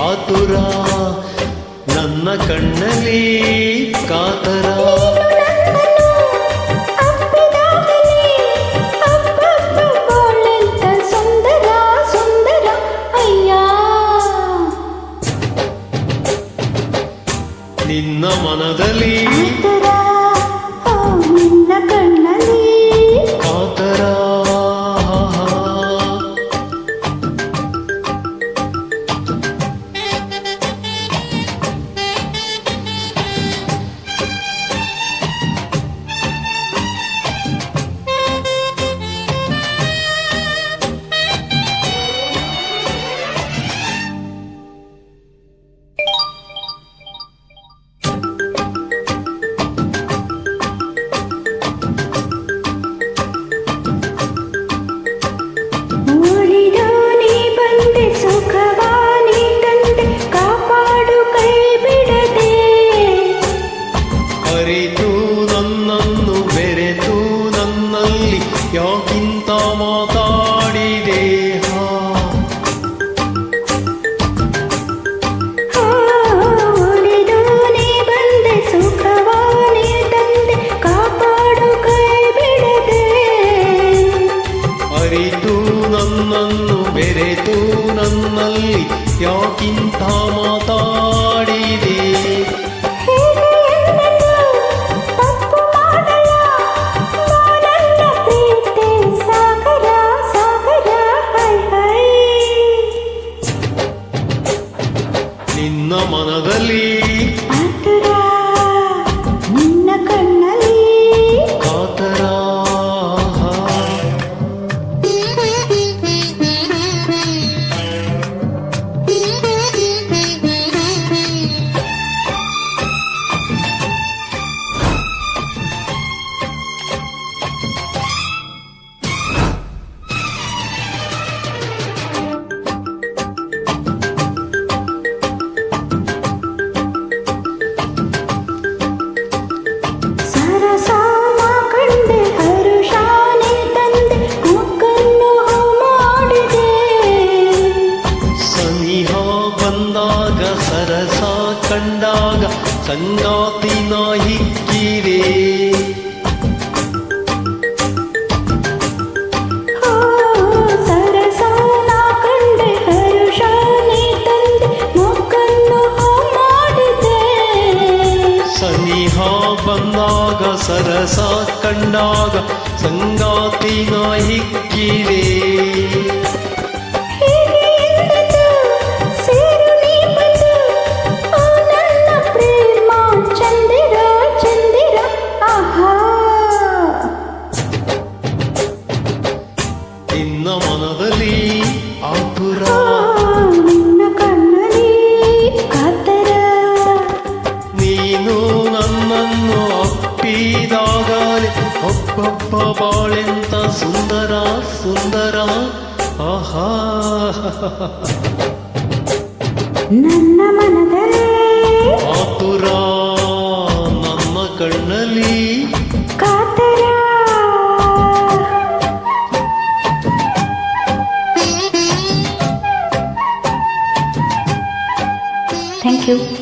ಆತುರ ನನ್ನ ಕಣ್ಣಲ್ಲಿ ಕಾತರ ಸುಂದರ ಸುಂದರ ಅಯ್ಯ ನಿನ್ನ ಮನದಲ್ಲಿ ನಿನ್ನ ಕಣ್ಣಲ್ಲಿ ಕಾತರ ನನ್ನನ್ನು ಬೆರೆತು ನನ್ನಲ್ಲಿ ಯಾಕಿಂತ ಮಾತಾಡಿದೆ ಬಂದೆ ಸುಖವಾನಿ ತಂದೆ ಕಾಪಾಡು ಕೈ ಬಿಡದೆ ಅರಿತು ನನ್ನನ್ನು ಬೆರೆತು ನನ್ನಲ್ಲಿ ಯಾಕಿಂತ ಮಾತಾಡಿದೆ ನಿನ್ನ ಮನದಲ್ಲಿ ಆತುರ ನಿನ್ನ ಕಣ್ಣಲ್ಲಿ ಕಾತರ ಬಂದಾಗ ಸರಸ ಕಂಡಾಗ ಸಂಗಾತಿ ನಾ ಹಿಕ್ಕಿರೆ ಸರಸ ಕಂಡೆ ಹರುಷಾನಿ ತಂದೆ ಮಕ್ಕನ್ನು ಮಾಡಿದೆ ಸನಿಹ ಬಂದಾಗ ಸರಸ ಕಂಡಾಗ ಸಂಗಾತಿ ನಾ ಹಿಕ್ಕಿರೆ ನಿನ್ನ ಮನದಲ್ಲಿ ಆತುರ ನಿನ್ನ ಕಣ್ಣಲ್ಲಿ ಕಾತರ ನೀನು ನನ್ನನ್ನು ಅಪ್ಪಿದಾಗಲೇ ಒಬ್ಬೊಬ್ಬ ಬಾಳೆಂತ ಸುಂದರ ಸುಂದರ ಆಹಾ ನನ್ನ ಮನದಲ್ಲಿ ಆತುರ ನನ್ನ ಕಣ್ಣಲ್ಲಿ ಕಾತರ. Thank you.